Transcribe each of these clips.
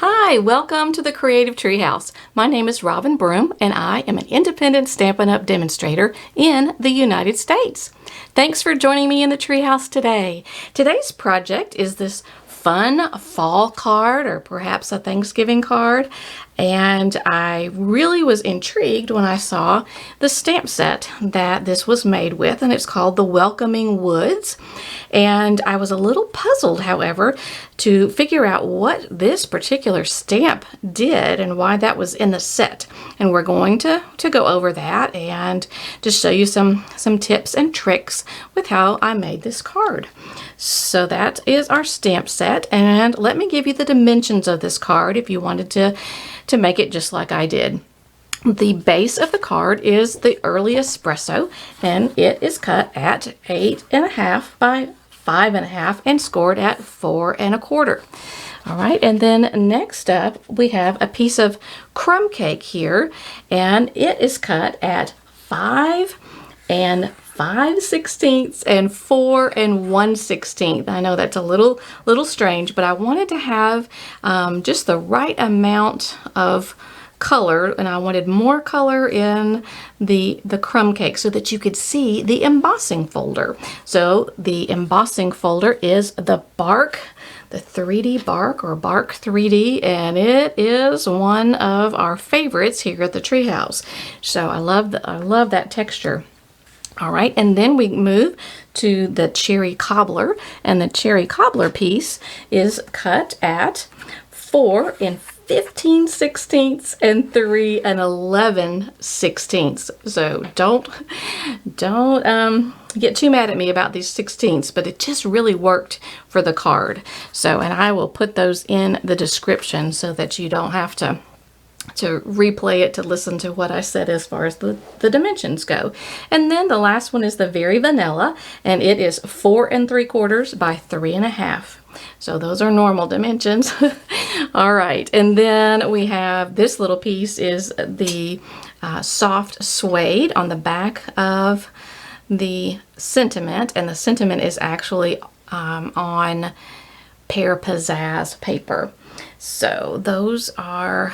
Hi, welcome to the Creative Treehouse. My name is Robin Broom and I am an independent Stampin' Up! Demonstrator in the United States. Thanks for joining me in the Treehouse today. Today's project is this fun fall card, or perhaps a Thanksgiving card, and I really was intrigued when I saw the stamp set that this was made with, and it's called the Welcoming Woods. And I was a little puzzled, however, to figure out what this particular stamp did and why that was in the set. And we're going to go over that and just show you some tips and tricks with how I made this card. So that is our stamp set, and let me give you the dimensions of this card if you wanted to make it just like I did. The base of the card is the early espresso, and it is cut at 8.5 by 5.5 and scored at 4 1/4. All right, and then next up we have a piece of crumb cake here, and it is cut at 5 5/16 and 4 1/16. I know that's a little strange, but I wanted to have just the right amount of color, and I wanted more color in the crumb cake so that you could see the embossing folder. So the embossing folder is the bark, the 3D bark, or bark 3D, and it is one of our favorites here at the Treehouse. So I love that texture. All right, and then we move to the cherry cobbler, and the cherry cobbler piece is cut at 4 15/16 and 3 11/16. So don't get too mad at me about these 16ths, but it just really worked for the card. So, and I will put those in the description so that you don't have to replay it to listen to what I said as far as the dimensions go. And then the last one is the very vanilla, and it is 4 3/4 by 3.5. So those are normal dimensions. All right, and then we have this little piece is the soft suede on the back of the sentiment, and the sentiment is actually on Pear Pizzazz paper. So those are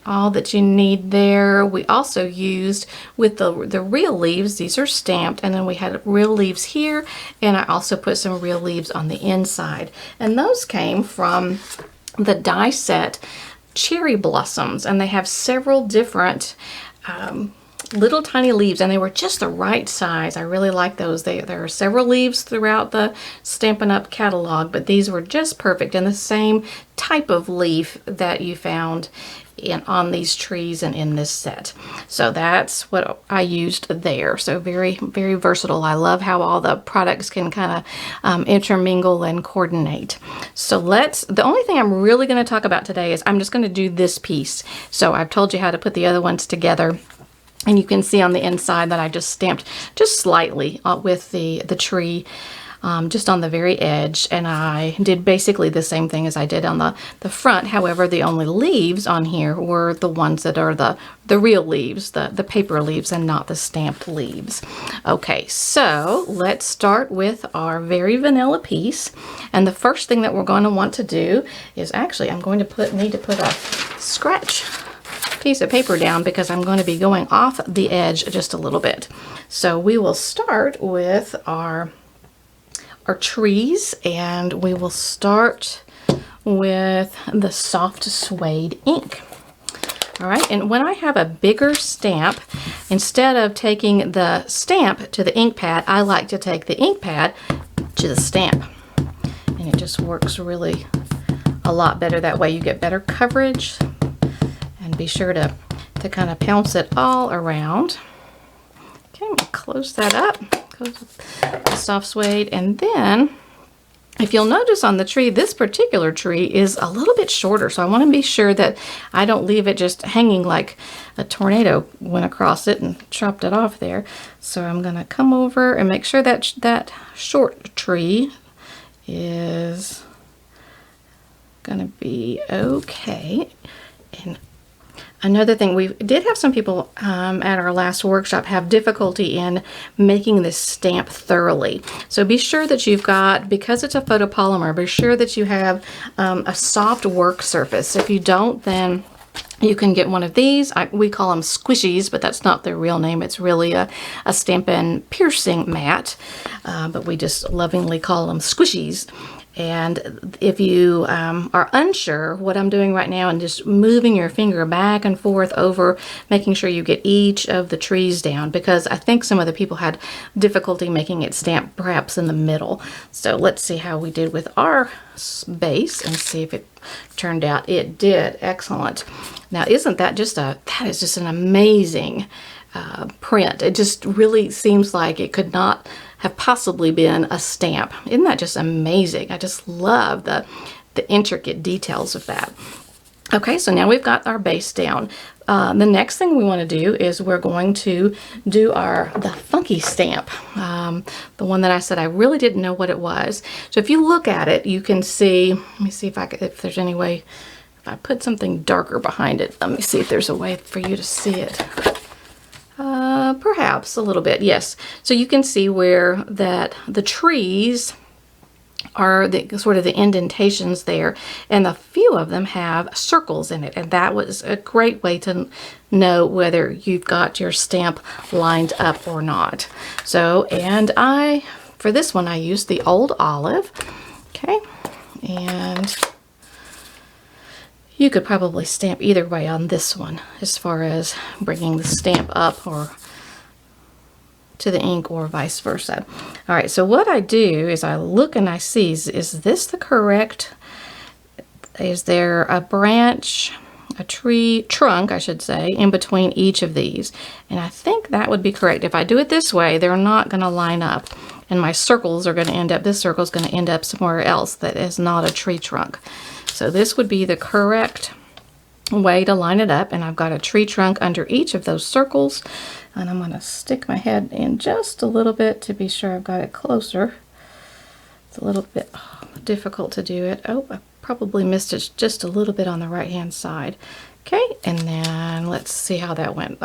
all that you need there. We also used with the real leaves, these are stamped, and then we had real leaves here, and I also put some real leaves on the inside, and those came from the die set Cherry Blossoms, and they have several different little tiny leaves, and they were just the right size. I really like those. There are several leaves throughout the Stampin' Up! Catalog, but these were just perfect, and the same type of leaf that you found on these trees and in this set. So that's what I used there. So very, very versatile. I love how all the products can kind of intermingle and coordinate. So the only thing I'm really going to talk about today is I'm just going to do this piece. So I've told you how to put the other ones together. And you can see on the inside that I just stamped just slightly with the tree, just on the very edge. And I did basically the same thing as I did on the front. However, the only leaves on here were the ones that are the real leaves, the paper leaves, and not the stamped leaves. Okay, so let's start with our very vanilla piece. And the first thing that we're going to want to do is actually I'm going to need to put a scratch piece of paper down because I'm going to be going off the edge just a little bit. So we will start with our trees, and we will start with the soft suede ink. All right, and when I have a bigger stamp, instead of taking the stamp to the ink pad, I like to take the ink pad to the stamp, and it just works really a lot better that way. You get better coverage. And be sure to kind of pounce it all around. Okay, I'm gonna close that up. Close the soft suede, and then if you'll notice on the tree, this particular tree is a little bit shorter, so I want to be sure that I don't leave it just hanging like a tornado went across it and chopped it off there. So I'm gonna come over and make sure that that short tree is gonna be okay. And Another thing, we did have some people at our last workshop have difficulty in making this stamp thoroughly. So be sure that you've got, because it's a photopolymer, be sure that you have a soft work surface. If you don't, then you can get one of these. We call them squishies, but that's not their real name. It's really a Stampin' piercing mat, but we just lovingly call them squishies. And if you are unsure, what I'm doing right now and just moving your finger back and forth over, making sure you get each of the trees down, because I think some of the people had difficulty making it stamp perhaps in the middle. So let's see how we did with our base and see if it turned out. It did. Excellent. Now, isn't that just that is just an amazing print. It just really seems like it could not have possibly been a stamp. Isn't that just amazing? I just love the intricate details of that. Okay, so now we've got our base down. The next thing we want to do is we're going to do the funky stamp, the one that I said I really didn't know what it was. So if you look at it, you can see. Let me see if there's any way. If I put something darker behind it, let me see if there's a way for you to see it. Perhaps a little bit, yes. So you can see where that the trees are the sort of the indentations there, and a few of them have circles in it, and that was a great way to know whether you've got your stamp lined up or not. So, and for this one I used the old olive. Okay, and you could probably stamp either way on this one as far as bringing the stamp up or to the ink or vice versa. All right, so what I do is I look and I see, is this the correct, is there a branch, a tree trunk, I should say, in between each of these? And I think that would be correct. If I do it this way, they're not going to line up, and my circles are going to end up, this circle is going to end up somewhere else that is not a tree trunk. So this would be the correct way to line it up, and I've got a tree trunk under each of those circles, and I'm going to stick my head in just a little bit to be sure I've got it closer. It's a little bit difficult to do it. Oh, I probably missed it just a little bit on the right hand side. Okay, and then let's see how that went.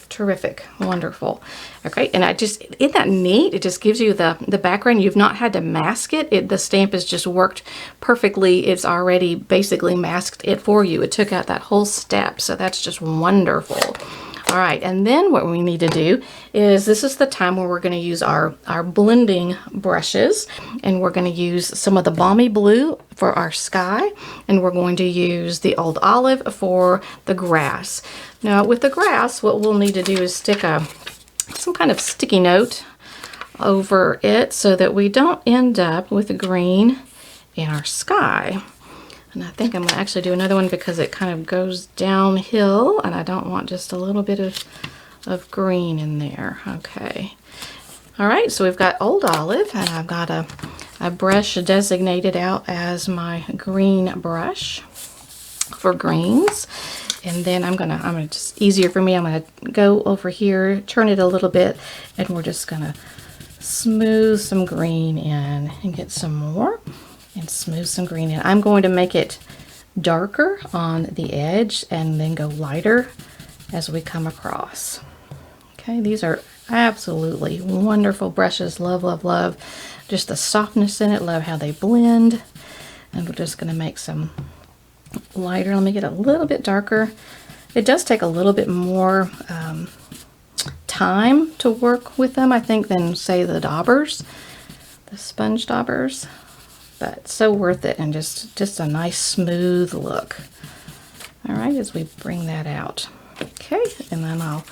Terrific, wonderful. Okay, and isn't that neat? It just gives you the background. You've not had to mask it. The stamp has just worked perfectly. It's already basically masked it for you. It took out that whole step, so that's just wonderful. All right, and then what we need to do is, this is the time where we're going to use our blending brushes, and we're going to use some of the balmy blue for our sky, and we're going to use the old olive for the grass. Now with the grass, what we'll need to do is stick some kind of sticky note over it so that we don't end up with green in our sky. And I think I'm going to actually do another one because it kind of goes downhill, and I don't want just a little bit of green in there. Okay. All right, so we've got old olive, and I've got a brush designated out as my green brush for greens. And then I'm gonna just, easier for me, I'm gonna go over here, turn it a little bit, and we're just gonna smooth some green in and get some more. And smooth some green in. I'm going to make it darker on the edge and then go lighter as we come across. Okay, these are absolutely wonderful brushes. Love, love, love. Just the softness in it. Love how they blend. And we're just going to make some lighter. Let me get a little bit darker. It does take a little bit more time to work with them, I think, than, say, the daubers, the sponge daubers. But so worth it, and just a nice smooth look. All right, as we bring that out. Okay, and then I'll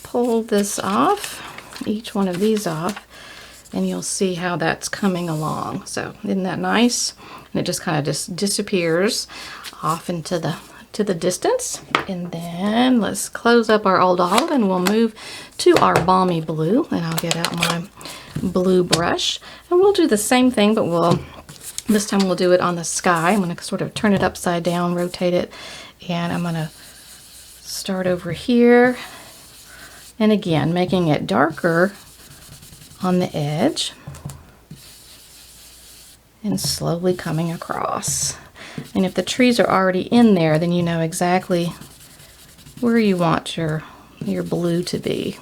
pull this off, each one of these off, and you'll see how that's coming along. So isn't that nice? And it just kind of just disappears off into the distance. And then let's close up our old olive, and we'll move to our balmy blue, and I'll get out my blue brush, and we'll do the same thing, but this time we'll do it on the sky. I'm going to sort of turn it upside down, rotate it, and I'm going to start over here. And again, making it darker on the edge and slowly coming across. And if the trees are already in there, then you know exactly where you want your blue to be.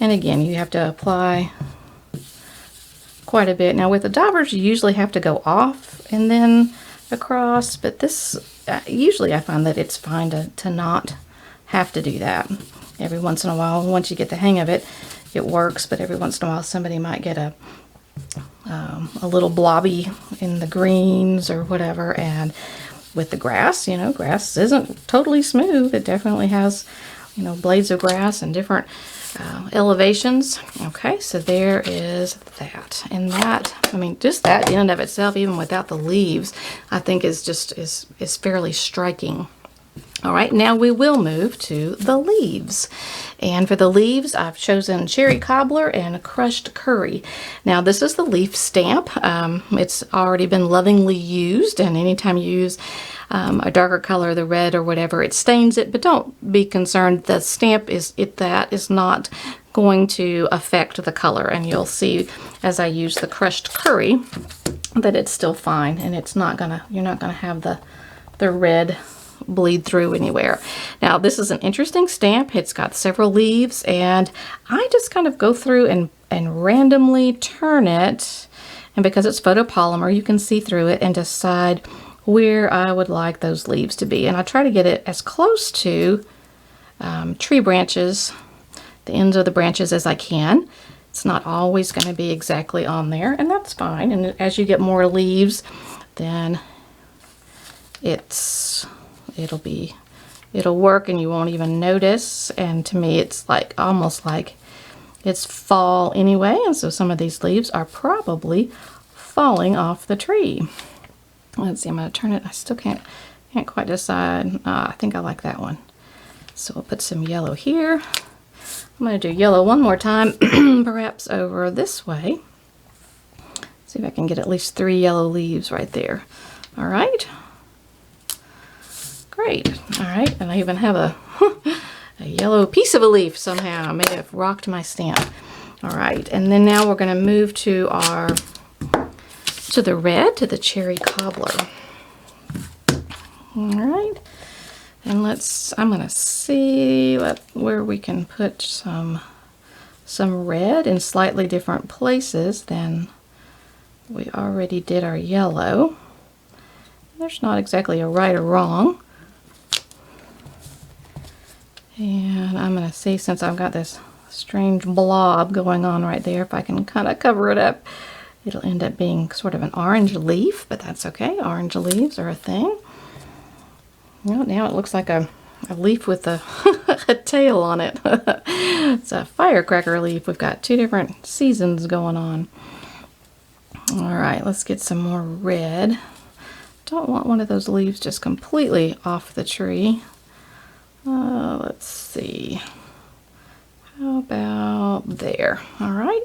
And again, you have to apply quite a bit. Now with the daubers, you usually have to go off and then across, but this, usually I find that it's fine to not have to do that. Every once in a while, once you get the hang of it, it works, but every once in a while somebody might get a little blobby in the greens or whatever, and with the grass, you know, grass isn't totally smooth. It definitely has, you know, blades of grass and different elevations. Okay, so there is that. And that, I mean, just that in and of itself, even without the leaves, I think is fairly striking. All right, now we will move to the leaves. And for the leaves, I've chosen cherry cobbler and crushed curry. Now this is the leaf stamp. It's already been lovingly used, and anytime you use a darker color, the red or whatever, it stains it, but don't be concerned. The stamp is not going to affect the color, and you'll see as I use the crushed curry that it's still fine, and it's not gonna, you're not gonna have the red bleed through anywhere. Now this is an interesting stamp. It's got several leaves, and I just kind of go through and randomly turn it, and because it's photopolymer, you can see through it and decide where I would like those leaves to be. And I try to get it as close to tree branches, the ends of the branches, as I can. It's not always going to be exactly on there, and that's fine. And as you get more leaves, then it'll work and you won't even notice. And to me, it's like almost like it's fall anyway, and so some of these leaves are probably falling off the tree. Let's see, I'm going to turn it. I still can't quite decide. I think I like that one. So we'll put some yellow here. I'm going to do yellow one more time, perhaps over this way. See if I can get at least 3 yellow leaves right there. All right. Great. All right, and I even have a yellow piece of a leaf somehow. I may have rocked my stamp. All right, and then now we're going to move to the red, to the cherry cobbler. All right, and I'm going to see where we can put some red in slightly different places than we already did our yellow. There's not exactly a right or wrong. And I'm going to see, since I've got this strange blob going on right there, if I can kind of cover it up, it'll end up being sort of an orange leaf, but that's okay. Orange leaves are a thing. Well, now it looks like a leaf with a, a tail on it. It's a firecracker leaf. We've got 2 different seasons going on. All right, let's get some more red. Don't want one of those leaves just completely off the tree. Let's see. How about there? All right.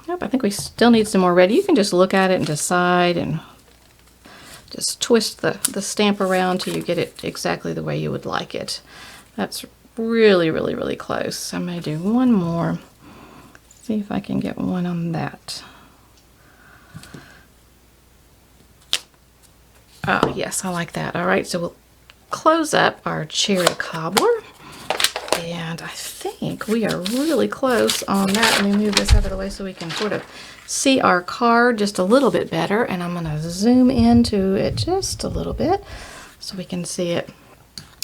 Yep, I think we still need some more red. You can just look at it and decide and just twist the stamp around till you get it exactly the way you would like it. That's really, really, really close. I'm going to do one more. See if I can get one on that. Oh, yes, I like that. All right, so we'll close up our cherry cobbler. And I think we are really close on that. Let me move this out of the way so we can sort of see our card just a little bit better. And I'm going to zoom into it just a little bit so we can see it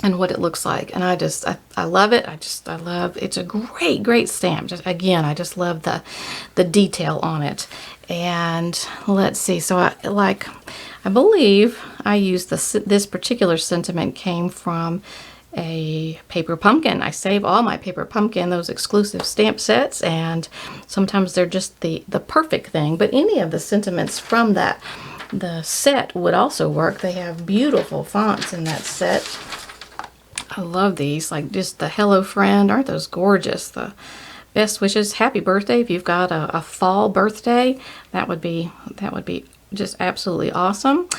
and what it looks like. And I love it. I love, it's a great, great stamp. Just again, I just love the detail on it. And let's see, so I believe I used this particular sentiment came from a paper pumpkin. I save all my paper pumpkin, those exclusive stamp sets, and sometimes they're just the perfect thing, but any of the sentiments from the set would also work. They have beautiful fonts in that set. I love these, like just the Hello Friend. Aren't those gorgeous? The best wishes, happy birthday. If you've got a fall birthday, that would be just absolutely awesome.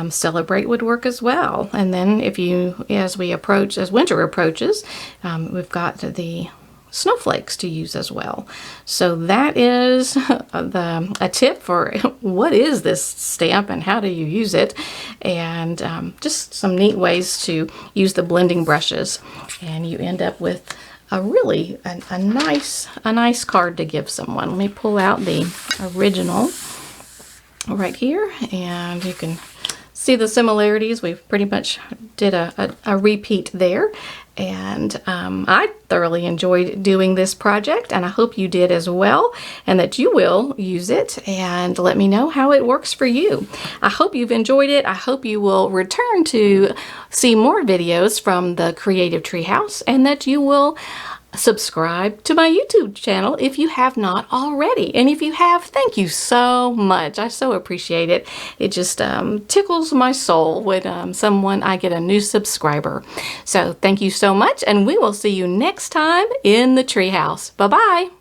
Celebrate would work as well. And then if you, as winter approaches, we've got the snowflakes to use as well. So that is a tip for what is this stamp and how do you use it, and just some neat ways to use the blending brushes, and you end up with a really a nice card to give someone. Let me pull out the original right here, and you can see the similarities. We've pretty much did a repeat there, and I thoroughly enjoyed doing this project, and I hope you did as well, and that you will use it and let me know how it works for you. I hope you've enjoyed it. I hope you will return to see more videos from the Creative Treehouse, and that you will subscribe to my YouTube channel if you have not already. And if you have, thank you so much. I so appreciate it. It just tickles my soul when I get a new subscriber. So thank you so much, and we will see you next time in the Treehouse. Bye-bye.